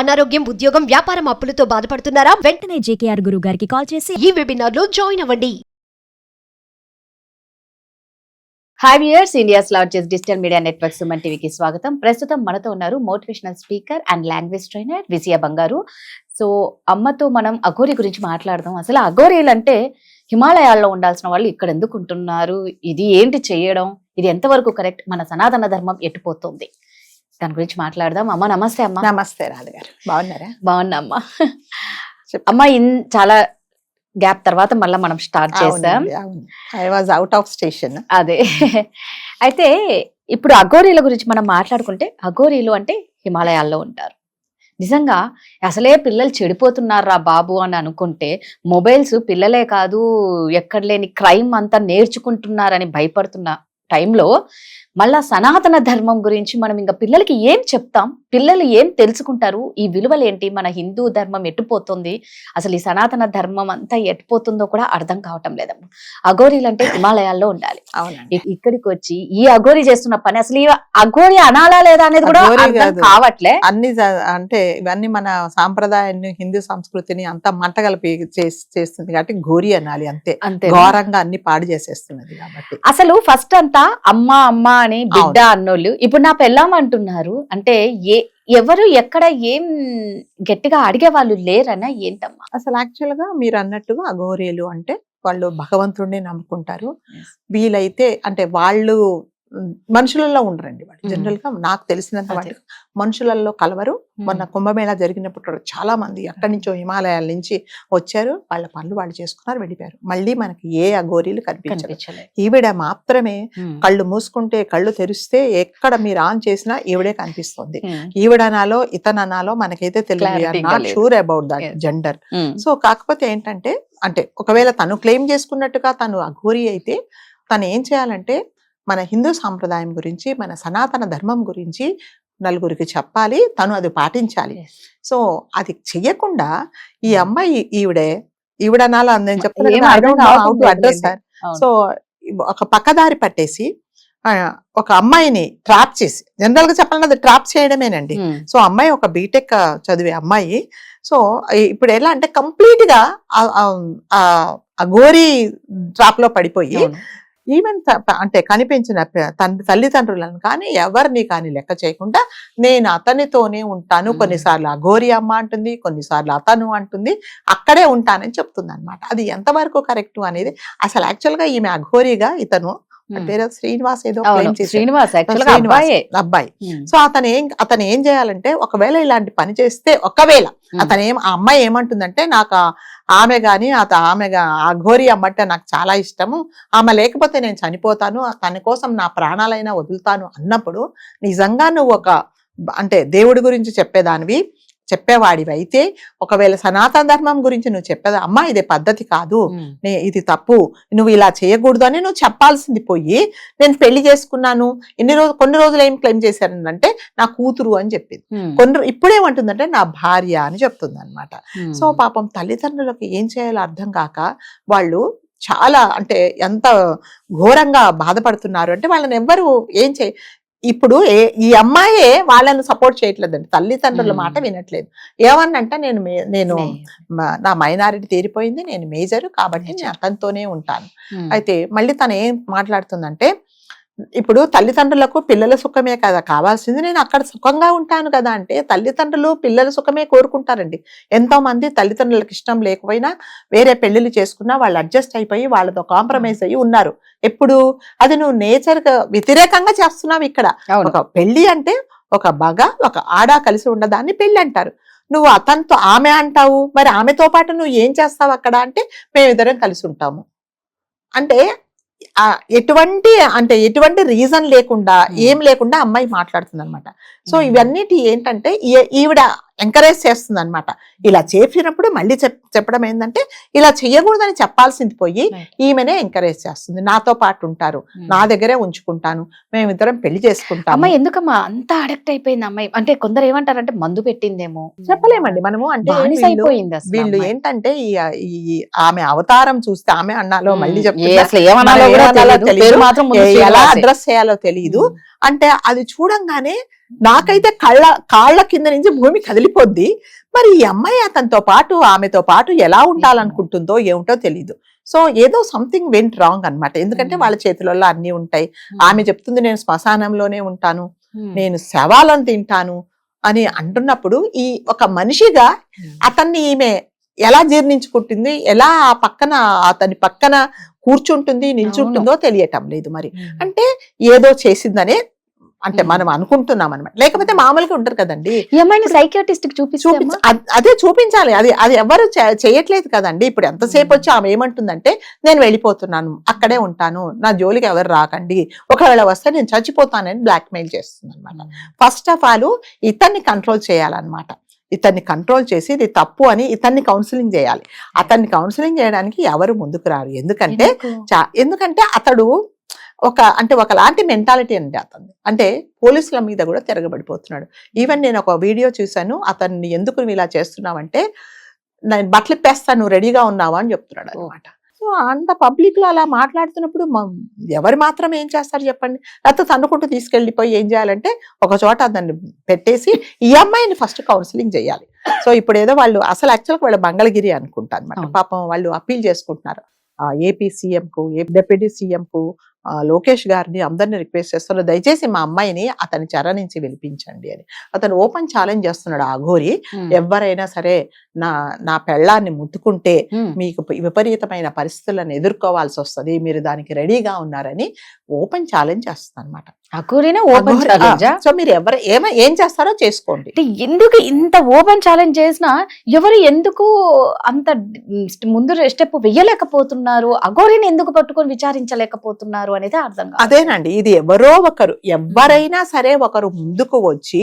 అనారోగ్యం, ఉద్యోగం, వ్యాపారం అప్పులతో బాధపడుతున్నారా? వెంటనే జేకేఆర్ గురువు గారికి కాల్ చేసి ఈ వెబినార్ లో జాయిన్ అవ్వండి. Hi viewers, India's largest digital media network Suman టీవీకి స్వాగతం. ప్రస్తుతం మనతో ఉన్నారు motivational speaker and language trainer Vijaya Bangaru. So అమ్మతో మనం అఘోరి గురించి మాట్లాడదాం. అసలు అఘోరీలు అంటే హిమాలయాల్లో ఉండాల్సిన వాళ్ళు ఇక్కడ ఎందుకు ఉంటున్నారు? ఇది ఏంటి చేయడం? ఇది ఎంతవరకు కరెక్ట్? మన సనాతన ధర్మం ఎట్టుపోతుంది? దాని గురించి మాట్లాడదాం. అమ్మ నమస్తే. అమ్మ నమస్తే రాధగారు, బాగున్నారా? బాగున్నా అమ్మ. అమ్మ చాలా గ్యాప్ తర్వాత మళ్ళీ మనం స్టార్ట్ చేసాం. I was out of station. అదే అయితే ఇప్పుడు అఘోరీల గురించి మనం మాట్లాడుకుంటే, అఘోరీలు అంటే హిమాలయాల్లో ఉంటారు. నిజంగా అసలే పిల్లలు చెడిపోతున్నారా బాబు అని అనుకుంటే, మొబైల్స్ పిల్లలే కాదు ఎక్కడ లేని క్రైమ్ అంతా నేర్చుకుంటున్నారని భయపడుతున్న టైంలో మళ్ళా సనాతన ధర్మం గురించి మనం ఇంకా పిల్లలకి ఏం చెప్తాం? పిల్లలు ఏం తెలుసుకుంటారు? ఈ విలువలు ఏంటి? మన హిందూ ధర్మం ఎట్టుపోతుంది? అసలు ఈ సనాతన ధర్మం అంతా ఎట్టుపోతుందో కూడా అర్థం కావటం లేదమ్మా. అఘోరీలు అంటే హిమాలయాల్లో ఉండాలి. ఇక్కడికి వచ్చి ఈ అఘోరి చేస్తున్న పని అసలు ఈ అఘోరి అనాలా లేదా అనేది కూడా అర్థం కావట్లే. అన్ని అంటే ఇవన్నీ మన సాంప్రదాయాన్ని, హిందూ సంస్కృతిని అంతా మంటగలిపి చేస్తుంది కాబట్టి ఘోరి అనాలి. అంతే, ఘోరంగా అన్ని పాడు చేసేస్తున్నది కాబట్టి. అసలు ఫస్ట్ అంతా అమ్మ అమ్మ అని బిడ్డ అన్నోళ్ళు ఇప్పుడు నా పెళ్ళాం అంటున్నారు. అంటే ఎవరు ఎక్కడ ఏం గట్టిగా అడిగే వాళ్ళు లేరనా ఏంటమ్మా? అసలు యాక్చువల్ గా మీరు అన్నట్టుగా అఘోరీలు అంటే వాళ్ళు భగవంతుడిని నమ్ముకుంటారు. వీలైతే అంటే వాళ్ళు మనుషులలో ఉండరండి. వాళ్ళు జనరల్ గా నాకు తెలిసినంత వాళ్ళు మనుషులలో కలవరు. మొన్న కుంభమేళా జరిగినప్పుడు చాలా మంది ఎక్కడి నుంచో హిమాలయాల నుంచి వచ్చారు. వాళ్ళ పనులు వాళ్ళు చేసుకున్నారు, వెళ్ళిపోయారు. మళ్ళీ మనకి ఏ అఘోరీలు కనిపించలేదు. ఈవిడ మాత్రమే కళ్ళు మూసుకుంటే, కళ్ళు తెరిస్తే ఎక్కడ మీరు ఆన్ చేసినా ఈవిడే కనిపిస్తుంది. ఈవిడనాలో ఇతననాలో మనకైతే తెలియదు. Not sure about that gender. So కాకపోతే ఏంటంటే, అంటే ఒకవేళ తను క్లెయిమ్ చేసుకున్నట్టుగా తను అఘోరీ అయితే తను ఏం చేయాలంటే మన హిందూ సాంప్రదాయం గురించి, మన సనాతన ధర్మం గురించి నలుగురికి చెప్పాలి. తను అది పాటించాలి. సో అది చెయ్యకుండా ఈ అమ్మాయి ఈవిడనాలో నేను చెప్తాను సార్. సో ఒక పక్కదారి పట్టేసి ఒక అమ్మాయిని ట్రాప్ చేసి, జనరల్ గా చెప్పాలంటే అది ట్రాప్ చేయడమేనండి. సో అమ్మాయి ఒక బీటెక్ చదివే అమ్మాయి. సో ఇప్పుడు ఎలా అంటే కంప్లీట్ గా అఘోరీ ట్రాప్ లో పడిపోయి ఈవెన్ అంటే కనిపించిన తల్లిదండ్రులను కానీ ఎవరిని కానీ లెక్క చేయకుండా నేను అతనితోనే ఉంటాను, కొన్నిసార్లు అఘోరి అమ్మ అంటుంది, కొన్నిసార్లు అతను అంటుంది, అక్కడే ఉంటానని చెప్తుంది అనమాట. అది ఎంతవరకు కరెక్ట్ అనేది అసలు యాక్చువల్ గా ఈమె అఘోరిగా, ఇతను పేరు శ్రీనివాస్ ఏదో అబ్బాయి. సో అతను ఏం చేయాలంటే, ఒకవేళ ఇలాంటి పని చేస్తే, ఒకవేళ ఆ అమ్మాయి ఏమంటుందంటే, నాకు ఆమె గాని అఘోరి అమ్మంటే నాకు చాలా ఇష్టము, ఆమె లేకపోతే నేను చనిపోతాను, తన కోసం నా ప్రాణాలైనా వదులుతాను అన్నప్పుడు, నిజంగా నువ్వు అంటే దేవుడి గురించి చెప్పేవాడివి అయితే, ఒకవేళ సనాతన ధర్మం గురించి నువ్వు చెప్పేది, అమ్మా ఇది పద్ధతి కాదు, ఇది తప్పు, నువ్వు ఇలా చేయకూడదు అని నువ్వు చెప్పాల్సింది పోయి, నేను పెళ్లి చేసుకున్నాను కొన్ని రోజులు ఏం క్లెయిమ్ చేశారంటే నా కూతురు అని చెప్పింది. ఇప్పుడేమంటుందంటే నా భార్య అని చెప్తుంది అనమాట. సో పాపం తల్లిదండ్రులకు ఏం చేయాలో అర్థం కాక వాళ్ళు చాలా అంటే ఎంత ఘోరంగా బాధపడుతున్నారు అంటే, వాళ్ళని ఎవ్వరు ఏం ఇప్పుడు ఈ అమ్మాయే వాళ్ళని సపోర్ట్ చేయట్లేదండి, తల్లిదండ్రుల మాట వినట్లేదు. ఏమన్నంటే నేను నా మైనారిటీ తీరిపోయింది, నేను మేజర్ కాబట్టి నేను అతనితోనే ఉంటాను. అయితే మళ్ళీ తను ఏం మాట్లాడుతుందంటే, ఇప్పుడు తల్లిదండ్రులకు పిల్లల సుఖమే కదా కావాల్సింది, నేను అక్కడ సుఖంగా ఉంటాను కదా అంటే, తల్లిదండ్రులు పిల్లల సుఖమే కోరుకుంటారండి. ఎంతో మంది తల్లిదండ్రులకు ఇష్టం లేకపోయినా వేరే పెళ్లిళ్ళు చేసుకున్నా వాళ్ళు అడ్జస్ట్ అయిపోయి వాళ్ళతో కాంప్రమైజ్ అయ్యి ఉన్నారు. ఎప్పుడు అది నువ్వు నేచర్ వ్యతిరేకంగా చేస్తున్నావు. ఇక్కడ ఒక పెళ్లి అంటే ఒక మగ ఒక ఆడ కలిసి ఉండదాన్ని పెళ్లి అంటారు. నువ్వు అతనితో ఆమె అంటావు, మరి ఆమెతో పాటు నువ్వు ఏం చేస్తావు అక్కడ అంటే, మేమిద్దరం కలిసి ఉంటాము అంటే ఎటువంటి రీజన్ లేకుండా ఏం లేకుండా అమ్మాయి మాట్లాడుతుంది అనమాట. సో ఇవన్నిటి ఏంటంటే ఈవిడ ఎంకరేజ్ చేస్తుంది అనమాట. ఇలా చేసినప్పుడు మళ్ళీ చెప్పడం ఏంటంటే, ఇలా చెయ్యకూడదని చెప్పాల్సింది పోయి ఈమెనే ఎంకరేజ్ చేస్తుంది. నాతో పాటు ఉంటారు, నా దగ్గరే ఉంచుకుంటాను, మేమిద్దరం పెళ్లి చేసుకుంటాం. అమ్మాయి ఎందుకమ్మా అంత అడిక్ట్ అయిపోయింది అమ్మాయి? అంటే కొందరు ఏమంటారంటే మందు పెట్టిందేమో, చెప్పలేమండి మనము. అంటే వీళ్ళు ఏంటంటే ఆమె అవతారం చూస్తే, ఆమె అన్నాలో మళ్ళీ ఎలా అడ్రస్ చేయాలో తెలియదు. అంటే అది చూడంగానే నాకైతే కాళ్ళ కింద నుంచి భూమి కదిలిపోద్ది. మరి ఈ అమ్మాయి అతనితో పాటు ఆమెతో పాటు ఎలా ఉండాలనుకుంటుందో ఏమిటో తెలీదు. సో ఏదో సంథింగ్ వెంట్ రాంగ్ అన్నమాట. ఎందుకంటే వాళ్ళ చేతులలో అన్ని ఉంటాయి. ఆమె చెప్తుంది నేను శ్మశానంలోనే ఉంటాను, నేను శవాలను తింటాను అని అంటున్నప్పుడు ఈ ఒక మనిషిగా అతన్ని ఈమె ఎలా జీర్ణించుకుంటుంది, ఎలా ఆ పక్కన అతని పక్కన కూర్చుంటుంది, నిల్చుంటుందో తెలియటం లేదు. మరి అంటే ఏదో చేసిందనే అంటే మనం అనుకుంటున్నాం అనమాట. లేకపోతే మామూలుగా ఉంటారు కదండి. సైకియాట్రిస్ట్ చూపించి అదే చూపించాలి. అది ఎవరు చేయట్లేదు కదండి. ఇప్పుడు ఎంతసేపు వచ్చి ఆమె ఏమంటుందంటే నేను వెళ్ళిపోతున్నాను, అక్కడే ఉంటాను, నా జోలికి ఎవరు రాకండి, ఒకవేళ వస్తే నేను చచ్చిపోతానని బ్లాక్ మెయిల్ చేస్తుంది అనమాట. ఫస్ట్ ఆఫ్ ఆల్ ఇతన్ని కంట్రోల్ చేయాలన్నమాట. ఇతన్ని కంట్రోల్ చేసి ఇది తప్పు అని ఇతన్ని కౌన్సిలింగ్ చేయాలి. అతన్ని కౌన్సిలింగ్ చేయడానికి ఎవరు ముందుకు రారు. ఎందుకంటే అతడు ఒకలాంటి మెంటాలిటీ అండి అతను. అంటే పోలీసుల మీద కూడా తిరగబడిపోతున్నాడు. ఈవెన్ నేను ఒక వీడియో చూశాను, అతన్ని ఎందుకు ఇలా చేస్తున్నావంటే నేను బట్టలు ఇప్పేస్తాను రెడీగా ఉన్నావా అని చెప్తున్నాడు అనమాట. సో అంత పబ్లిక్ లో అలా మాట్లాడుతున్నప్పుడు ఎవరు మాత్రం ఏం చేస్తారు చెప్పండి. లేకపోతే తన్నుకుంటూ తీసుకెళ్లిపోయి ఏం చేయాలంటే ఒక చోట అతన్ని పెట్టేసి ఈ అమ్మాయిని ఫస్ట్ కౌన్సిలింగ్ చేయాలి. సో ఇప్పుడు ఏదో వాళ్ళు అసలు యాక్చువల్గా వాళ్ళ మంగళగిరి అనుకుంటా అనమాట. పాపం వాళ్ళు అప్పీల్ చేసుకుంటున్నారు ఏపీ సీఎం కు, డిప్యూటీ సీఎం కు, లోకేష్ గారిని అందరిని రిక్వెస్ట్ చేస్తున్నారు, దయచేసి మా అమ్మాయిని అతని చెర నుంచి విలిపించండి అని. అతను ఓపెన్ ఛాలెంజ్ చేస్తున్నాడు అఘోరి. ఎవరైనా సరే నా పెళ్ళాన్ని ముట్టుకుంటే మీకు విపరీతమైన పరిస్థితులను ఎదుర్కోవాల్సి వస్తుంది, మీరు దానికి రెడీగా ఉన్నారని ఓపెన్ ఛాలెంజ్ చేస్తున్నారు అనమాట. సో మీరు ఏం చేస్తారో చేసుకోండి. ఎందుకు ఇంత ఓపెన్ ఛాలెంజ్ చేసినా ఎవరు ఎందుకు అంత ముందు స్టెప్ వెయ్యలేకపోతున్నారు, అఘోరిని ఎందుకు పట్టుకొని విచారించలేకపోతున్నారు అనేది అర్థం కాదు. అదేనండి, ఇది ఎవరో ఒకరు ఎవరైనా సరే ఒకరు ముందుకు వచ్చి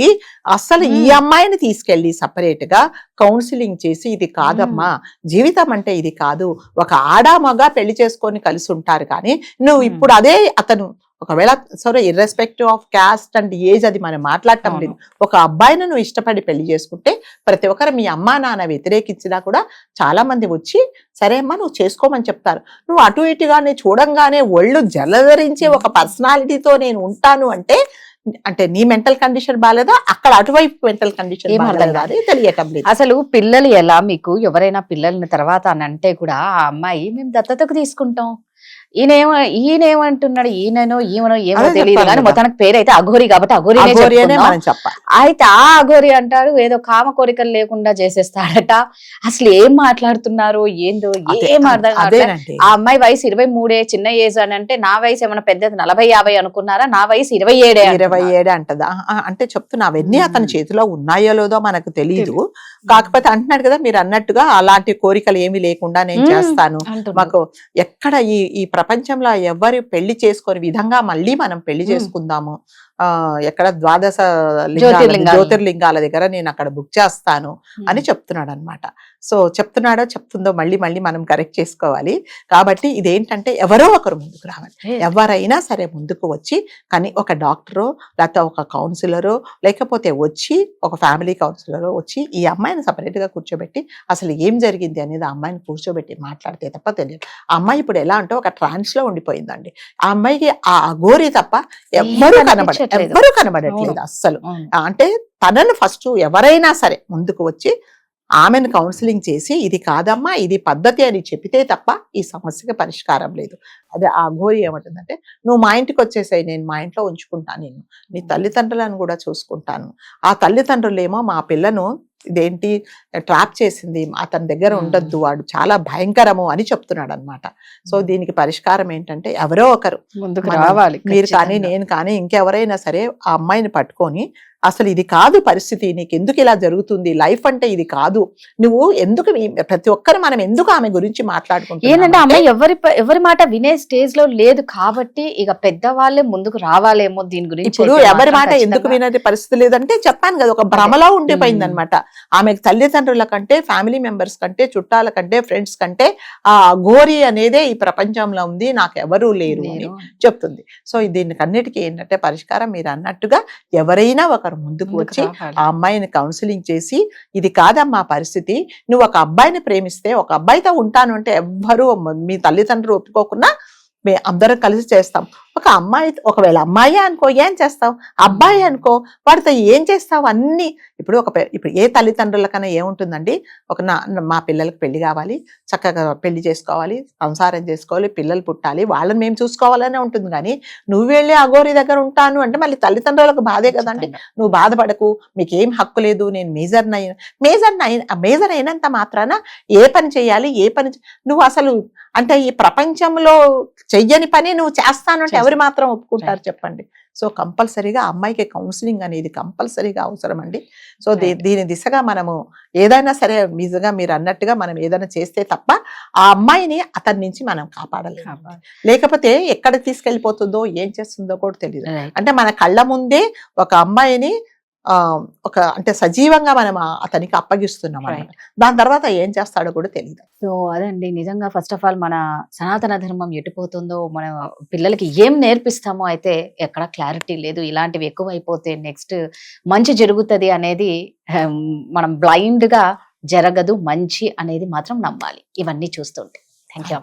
అసలు ఈ అమ్మాయిని తీసుకెళ్లి సపరేట్ గా కౌన్సిలింగ్ చేసి ఇది కాదమ్మా, జీవితం అంటే ఇది కాదు, ఒక ఆడా మగ పెళ్లి చేసుకొని కలిసి ఉంటారు, కానీ నువ్వు ఇప్పుడు అదే అతను ఒకవేళ సరే irrespective of caste and age అది మనం మాట్లాడటం లేదు. ఒక అబ్బాయిని నువ్వు ఇష్టపడి పెళ్లి చేసుకుంటే ప్రతి ఒక్కరు మీ అమ్మా నాన్న వ్యతిరేకించినా కూడా చాలా మంది వచ్చి సరే అమ్మా నువ్వు చేసుకోమని చెప్తారు. నువ్వు అటు ఇటుగానే చూడంగానే ఒళ్ళు జలధరించి ఒక పర్సనాలిటీతో నేను ఉంటాను అంటే నీ మెంటల్ కండిషన్ బాగాలేదా, అక్కడ అటువైపు మెంటల్ కండిషన్ బాగాలేదా అని తెలియటం లేదు. అసలు పిల్లలు ఎలా మీకు ఎవరైనా పిల్లల్ని తర్వాత అని అంటే కూడా ఆ అమ్మాయి మేము దత్తతకు తీసుకుంటాం, ఈయనేమంటున్నాడు, ఈయనో ఏమో తెలియదు కానీ మొత్తానికి పేరు అయితే అఘోరి కాబట్టి అఘోరినే చెప్పాలి. అయితే ఆ అఘోరి అంటాడు ఏదో కామ కోరికలు లేకుండా చేసేస్తాడట. అసలు ఏం మాట్లాడుతున్నారు ఏందో ఏం అర్థం కాదు. ఆ అమ్మాయి వయసు 23 చిన్న ఏజ్ అని అంటే నా వయసు ఏమైనా పెద్దది 40-50 అనుకున్నారా, నా వయసు 27 అంటదా. అంటే చెప్తున్నా అవన్నీ అతని చేతిలో ఉన్నాయో లేదో మనకు తెలియదు. కాకపోతే అంటున్నాడు కదా మీరు అన్నట్టుగా అలాంటి కోరికలు ఏమి లేకుండా నేను చేస్తాను, మాకు ఎక్కడ ఈ ప్రపంచంలో ఎవరు పెళ్లి చేసుకునే విధంగా మళ్ళీ మనం పెళ్లి చేసుకుందాము, ఎక్కడ 12 జ్యోతిర్లింగాల దగ్గర నేను అక్కడ బుక్ చేస్తాను అని చెప్తున్నాడు అనమాట. సో చెప్తుందో మళ్ళీ మనం కరెక్ట్ చేసుకోవాలి. కాబట్టి ఇదేంటంటే ఎవరో ఒకరు ముందుకు రావాలి. ఎవరైనా సరే ముందుకు వచ్చి కానీ ఒక డాక్టరో లేకపోతే ఒక కౌన్సిలరో లేకపోతే వచ్చి ఒక ఫ్యామిలీ కౌన్సిలరో వచ్చి ఈ అమ్మాయిని సపరేట్ గా కూర్చోబెట్టి అసలు ఏం జరిగింది అనేది ఆ అమ్మాయిని కూర్చోబెట్టి మాట్లాడితే తప్ప తెలియదు. ఆ అమ్మాయి ఇప్పుడు ఎలా అంటే ఒక ట్రాన్స్ లో ఉండిపోయిందండి. ఆ అమ్మాయికి ఆ అఘోరి తప్ప ఎవ్వరూ కనబడట్లేదు అస్సలు. అంటే తనను ఫస్ట్ ఎవరైనా సరే ముందుకు వచ్చి ఆమెను కౌన్సిలింగ్ చేసి ఇది కాదమ్మా ఇది పద్ధతి అని చెప్పితే తప్ప ఈ సమస్యకి పరిష్కారం లేదు. అదే ఆ అఘోరి ఏమంటుందంటే నువ్వు మా ఇంటికి వచ్చేసాయి, నేను మా ఇంట్లో ఉంచుకుంటాను, నేను నీ తల్లిదండ్రులను కూడా చూసుకుంటాను. ఆ తల్లిదండ్రులేమో మా పిల్లను ఇదేంటి ట్రాప్ చేసింది, అతని దగ్గర ఉండొద్దు, వాడు చాలా భయంకరము అని చెప్తున్నాడు అనమాట. సో దీనికి పరిష్కారం ఏంటంటే ఎవరో ఒకరు ముందుకు రావాలి. మీరు కానీ నేను కానీ ఇంకెవరైనా సరే ఆ అమ్మాయిని పట్టుకొని అసలు ఇది కాదు పరిస్థితి, నీకు ఎందుకు ఇలా జరుగుతుంది, లైఫ్ అంటే ఇది కాదు, నువ్వు ఎందుకు ప్రతి ఒక్కరు మనం ఎందుకు ఆమె గురించి మాట్లాడుకుంటున్నాం ఏంటంటే అమ్మాయి ఎవరి మాట వినే స్టేజ్ లో లేదు కాబట్టి ఇక పెద్దవాళ్ళే ముందుకు రావాలేమో దీని గురించి. ఇప్పుడు ఎవరి మాట ఎందుకు వినే పరిస్థితి లేదంటే చెప్పాను కదా ఒక భ్రమలో ఉండిపోయింది అనమాట. ఆమెకు తల్లిదండ్రుల కంటే ఫ్యామిలీ మెంబర్స్ కంటే చుట్టాల కంటే ఫ్రెండ్స్ కంటే ఆ అఘోరి అనేదే ఈ ప్రపంచంలో ఉంది, నాకు ఎవరూ లేరు అని చెప్తుంది. సో దీనికి అన్నిటికీ ఏంటంటే పరిష్కారం మీరు అన్నట్టుగా ఎవరైనా ఒక ముందుకు వచ్చి ఆ అమ్మాయిని కౌన్సిలింగ్ చేసి ఇది కాదమ్మా పరిస్థితి, నువ్వు ఒక అబ్బాయిని ప్రేమిస్తే ఒక అబ్బాయితో ఉంటాను అంటే ఎవ్వరూ మీ తల్లిదండ్రులు ఒప్పుకోకుండా అందరం కలిసి చేస్తాం, ఒక అమ్మాయి, ఒకవేళ అమ్మాయి అనుకో ఏం చేస్తావు, అబ్బాయి అనుకో వాడితో ఏం చేస్తావు అన్ని. ఇప్పుడు ఏ తల్లిదండ్రులకన్నా ఏముంటుందండి, మా పిల్లలకి పెళ్లి కావాలి, చక్కగా పెళ్లి చేసుకోవాలి, సంసారం చేసుకోవాలి, పిల్లలు పుట్టాలి, వాళ్ళని మేము చూసుకోవాలనే ఉంటుంది. కానీ నువ్వు వెళ్ళి అఘోరి దగ్గర ఉంటాను అంటే మళ్ళీ తల్లిదండ్రులకు బాధే కదండి. నువ్వు బాధపడకు, మీకేం హక్కు లేదు, నేను మేజర్ అయినంత మాత్రాన ఏ పని చేయాలి, నువ్వు అసలు అంటే ఈ ప్రపంచంలో చెయ్యని పని నువ్వు చేస్తానంటే ఎవరు మాత్రం ఒప్పుకుంటారు చెప్పండి. సో కంపల్సరీగా అమ్మాయికి కౌన్సిలింగ్ అనేది కంపల్సరీగా అవసరం అండి. సో దీని దిశగా మనము ఏదైనా సరే నిజంగా మీరు అన్నట్టుగా మనం ఏదైనా చేస్తే తప్ప ఆ అమ్మాయిని అతని నుంచి మనం కాపాడలేము. లేకపోతే ఎక్కడ తీసుకెళ్ళిపోతుందో ఏం చేస్తుందో కూడా తెలియదు. అంటే మన కళ్ళ ముందే ఒక అమ్మాయిని అంటే సజీవంగా మనం అతనికి అప్పగిస్తున్నాం అన్నమాట. దాని తర్వాత ఏం చేస్తాడో కూడా తెలియదు. సో అదండి, నిజంగా ఫస్ట్ ఆఫ్ ఆల్ మన సనాతన ధర్మం ఎటుపోతుందో, మన పిల్లలకి ఏం నేర్పిస్తామో అయితే ఎక్కడ క్లారిటీ లేదు. ఇలాంటివి ఎక్కువ అయిపోతే నెక్స్ట్ మంచి జరుగుతుంది అనేది మనం బ్లైండ్ గా జరగదు, మంచి అనేది మాత్రం నమ్మాలి ఇవన్నీ చూస్తుంటే. Thank you.